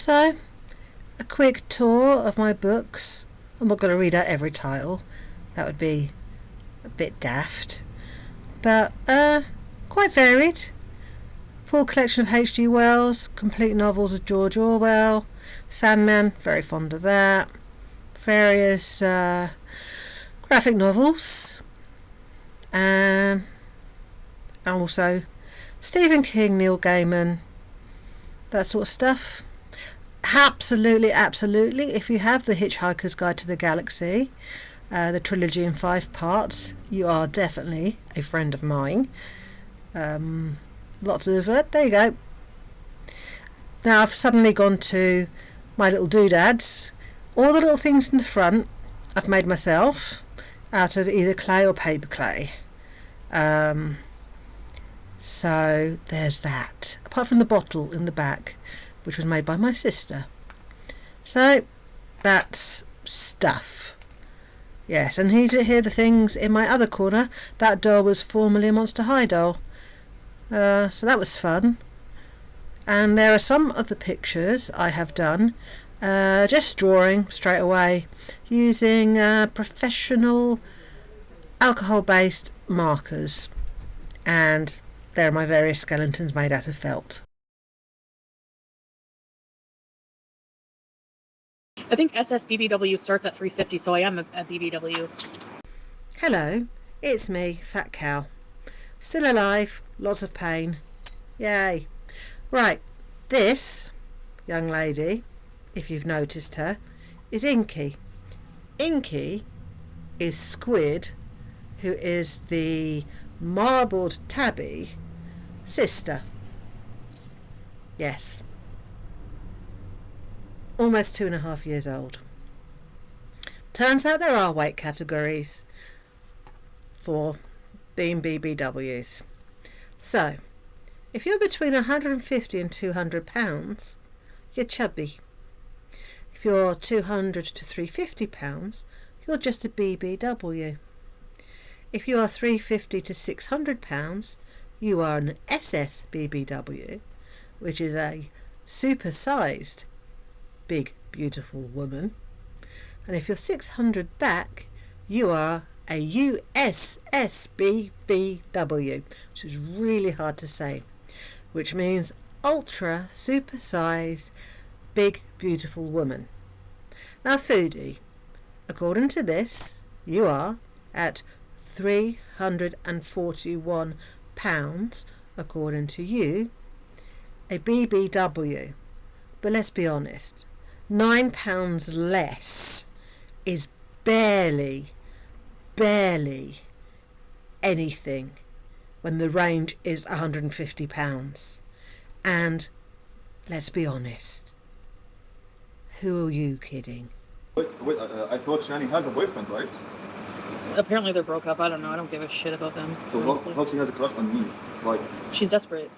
So, a quick tour of my books. I'm not going to read out every title. That would be a bit daft. But, quite varied. Full collection of H.G. Wells, complete novels of George Orwell, Sandman, very fond of that. Various graphic novels. And also Stephen King, Neil Gaiman, that sort of stuff. Absolutely, if you have The Hitchhiker's Guide to the Galaxy, the trilogy in 5 parts, you are definitely a friend of mine. Lots of there you go. Now I've suddenly gone to my little doodads. All the little things in the front I've made myself out of either clay or paper clay. So there's that. Apart from the bottle in the back, which was made by my sister. So that's stuff. Yes, and here the things in my other corner. That doll was formerly a Monster High doll. So that was fun. And there are some of the pictures I have done just drawing straight away using professional alcohol-based markers. And there are my various skeletons made out of felt. I think SSBBW starts at 350, so I am a BBW. Hello, it's me, Fat Cow. Still alive, lots of pain. Yay. Right, this young lady, if you've noticed her, is Inky. Inky is Squid, who is the marbled tabby sister. Yes. Almost 2.5 years old. Turns out there are weight categories for being BBWs. So, if you're between 150 and 200 pounds, you're chubby. If you're 200 to 350 pounds, you're just a BBW. If you are 350 to 600 pounds, you are an SSBBW, which is a super-sized big beautiful woman. And if you're 600 back, you are a USSBBW, which is really hard to say, which means ultra super-sized big beautiful woman. Now Foodie, according to this, you are at 341 pounds, according to you, a BBW. But let's be honest, £9 less is barely anything when the range is £150. And let's be honest, who are you kidding? Wait, I thought Shani has a boyfriend, right? Apparently they're broke up. I don't know. I don't give a shit about them. So how she has a crush on me? Like, she's desperate.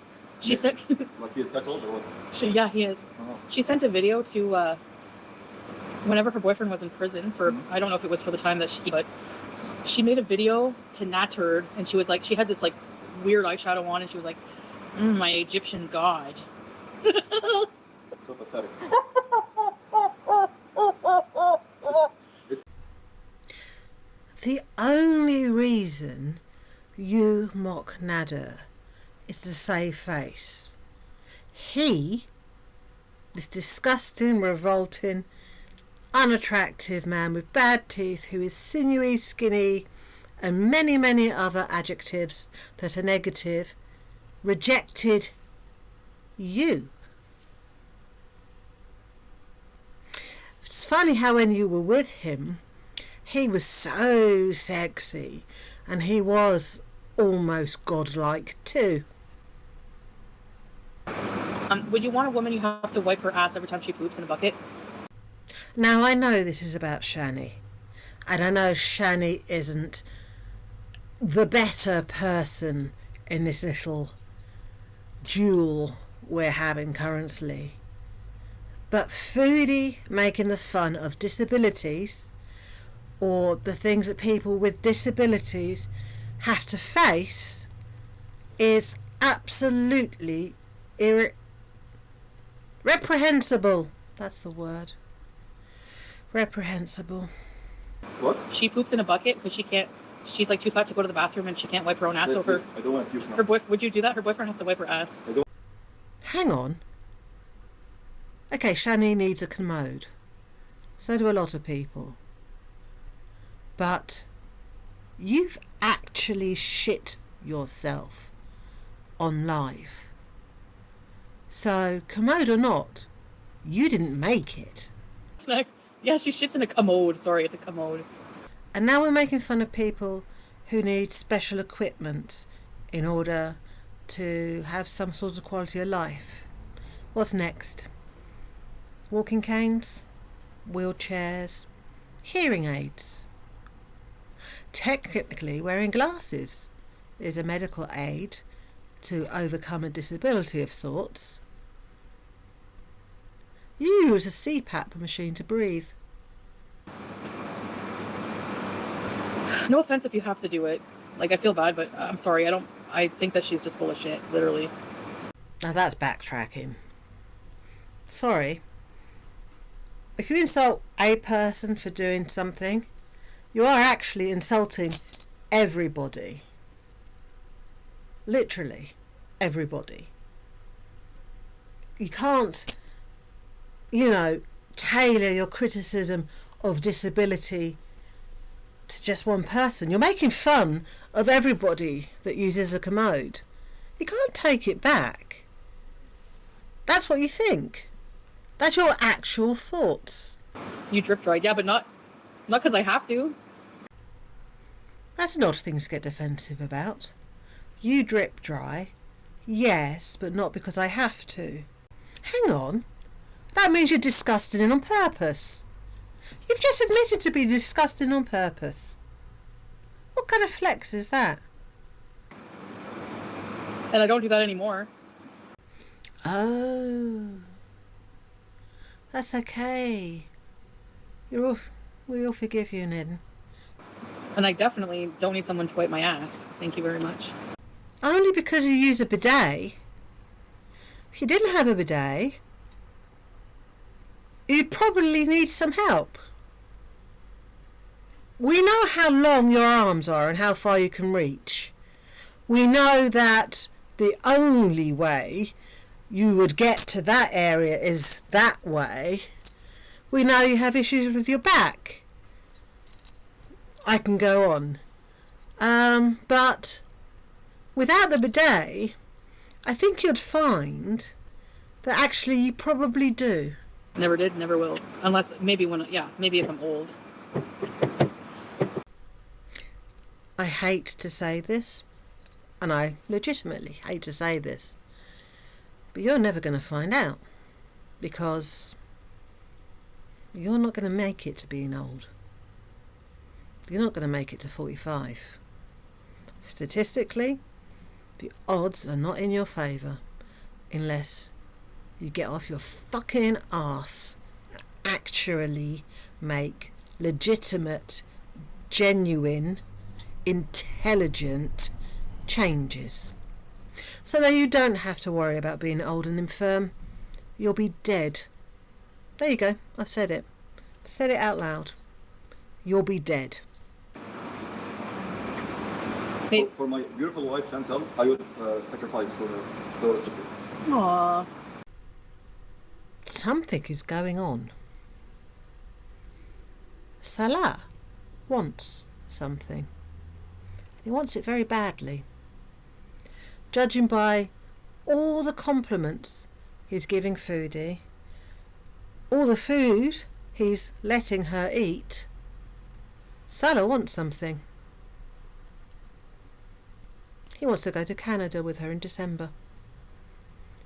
She sent like he is that old or what? Yeah, he is. Uh-huh. She sent a video to whenever her boyfriend was in prison for I don't know if it was for the time that but she made a video to Natur, and she was like, she had this like weird eyeshadow on, and she was like, my Egyptian god. So pathetic. The only reason you mock Nader is to save face. He, this disgusting, revolting, unattractive man with bad teeth who is sinewy, skinny, and many, many other adjectives that are negative, rejected you. It's funny how when you were with him, he was so sexy, and he was almost godlike too. Would you want a woman you have to wipe her ass every time she poops in a bucket? Now I know this is about Shani, and I know Shani isn't the better person in this little duel we're having currently. But Foodie making the fun of disabilities, or the things that people with disabilities have to face, is absolutely reprehensible. That's the word. Reprehensible. What? She poops in a bucket because she can't. She's like too fat to go to the bathroom and she can't wipe her own ass. So her, I don't want to puke now. her boyfriend. Would you do that? Her boyfriend has to wipe her ass. I don't. Hang on. Okay, Shani needs a commode. So do a lot of people. But you've actually shit yourself on live. So, commode or not, you didn't make it. What's next? Yeah, she shits in a commode. Sorry, it's a commode. And now we're making fun of people who need special equipment in order to have some sort of quality of life. What's next? Walking canes, wheelchairs, hearing aids. Technically, wearing glasses is a medical aid to overcome a disability of sorts. You use a CPAP machine to breathe. No offense if you have to do it. Like, I feel bad, but I'm sorry. I think that she's just full of shit, literally. Now that's backtracking. Sorry. If you insult a person for doing something, you are actually insulting everybody. Literally, everybody. You can't, tailor your criticism of disability to just one person. You're making fun of everybody that uses a commode. You can't take it back. That's what you think. That's your actual thoughts. You drip dried, yeah, but not because I have to. That's an odd thing to get defensive about. You drip dry, yes, but not because I have to. Hang on. That means you're disgusting on purpose. You've just admitted to be disgusting on purpose. What kind of flex is that? And I don't do that anymore. Oh. That's okay. We'll forgive you, Ned. And I definitely don't need someone to wipe my ass. Thank you very much. Only because you use a bidet. If you didn't have a bidet, you'd probably need some help. We know how long your arms are and how far you can reach. We know that the only way you would get to that area is that way. We know you have issues with your back. I can go on. But without the bidet, I think you'd find that actually you probably do. Never did, never will. Unless, maybe if I'm old. I hate to say this, and I legitimately hate to say this, but you're never going to find out, because you're not going to make it to being old. You're not going to make it to 45. Statistically, the odds are not in your favour unless you get off your fucking arse and actually make legitimate, genuine, intelligent changes. So that you don't have to worry about being old and infirm. You'll be dead. There you go. I've said it. Said it out loud. You'll be dead. Hey. For my beautiful wife Chantal, I would sacrifice for her. So it's okay. Aww. Something is going on. Salah wants something. He wants it very badly. Judging by all the compliments he's giving Foodie, all the food he's letting her eat, Salah wants something. He wants to go to Canada with her in December.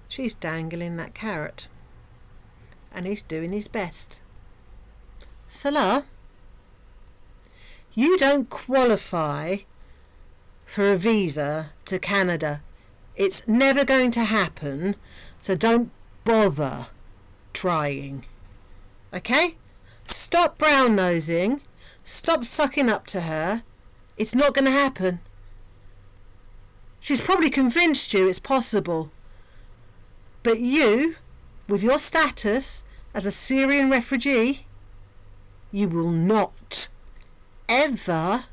She's dangling that carrot, and he's doing his best. Salah, you don't qualify for a visa to Canada. It's never going to happen, so don't bother trying. Okay? Stop brown-nosing. Stop sucking up to her. It's not going to happen. She's probably convinced you it's possible. But you, with your status as a Syrian refugee, you will not ever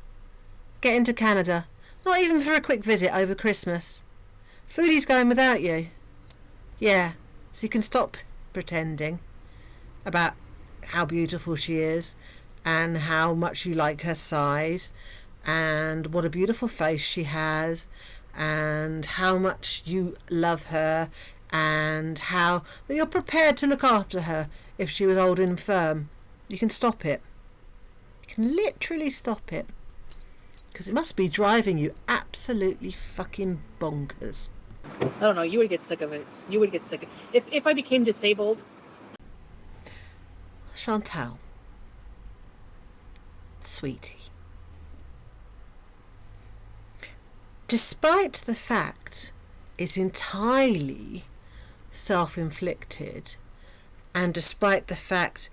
get into Canada. Not even for a quick visit over Christmas. Foodie's going without you. Yeah, so you can stop pretending about how beautiful she is and how much you like her size and what a beautiful face she has and how much you love her and how that you're prepared to look after her if she was old and infirm. You can stop it. You can literally stop it. Because it must be driving you absolutely fucking bonkers. I don't know. You would get sick of it. You would get sick of it. If I became disabled. Chantal. Sweetie. Despite the fact it's entirely self-inflicted, and despite the fact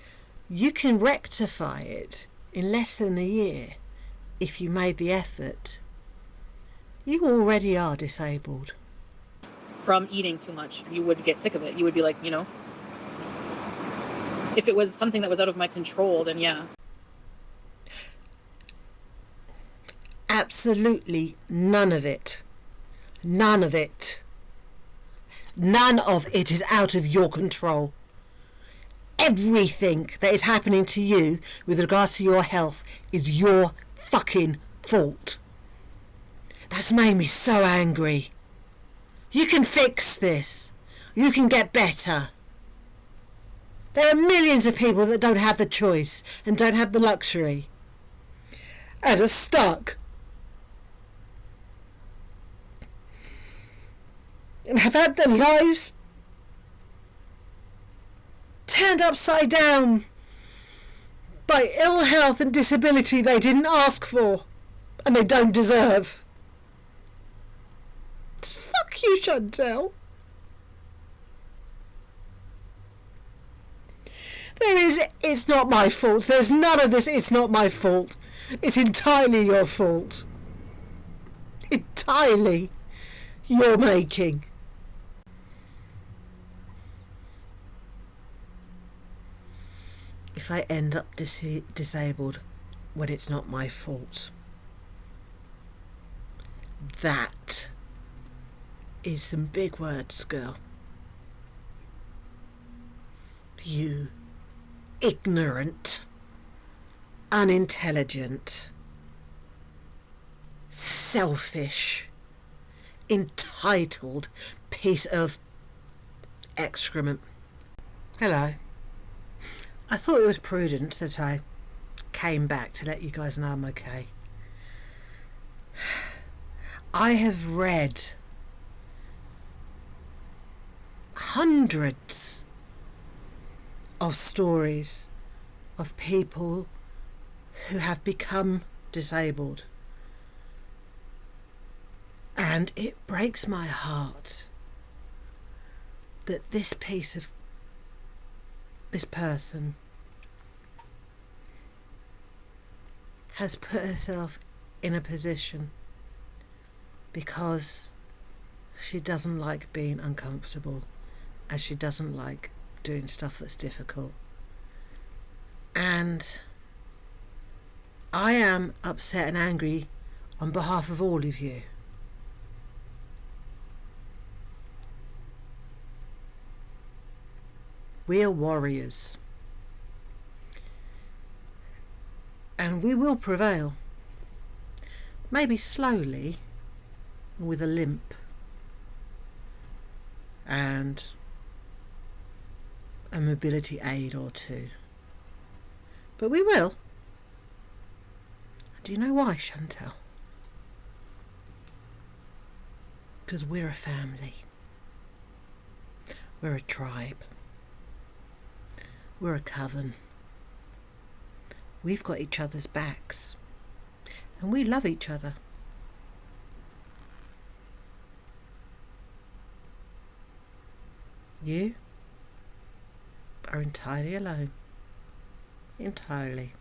you can rectify it in less than a year if you made the effort, you already are disabled. From eating too much, you would get sick of it. You would be like, you know, if it was something that was out of my control, then yeah. Absolutely none of it. None of it. None of it is out of your control. Everything that is happening to you with regards to your health is your fucking fault. That's made me so angry. You can fix this. You can get better. There are millions of people that don't have the choice and don't have the luxury and are stuck and have had their lives turned upside down by ill health and disability they didn't ask for and they don't deserve. Fuck you, Chantal. It's not my fault. There's none of this, it's not my fault. It's entirely your fault. Entirely your making. If I end up disabled when it's not my fault, that is some big words, girl. You ignorant, unintelligent, selfish, entitled piece of excrement. Hello. I thought it was prudent that I came back to let you guys know I'm okay. I have read hundreds of stories of people who have become disabled, and it breaks my heart that this person has put herself in a position because she doesn't like being uncomfortable, and she doesn't like doing stuff that's difficult. And I am upset and angry on behalf of all of you. We are warriors, and we will prevail. Maybe slowly, with a limp, and a mobility aid or two. But we will. Do you know why, Chantal? Because we're a family. We're a tribe. We're a coven. We've got each other's backs. And we love each other. You are entirely alone. Entirely.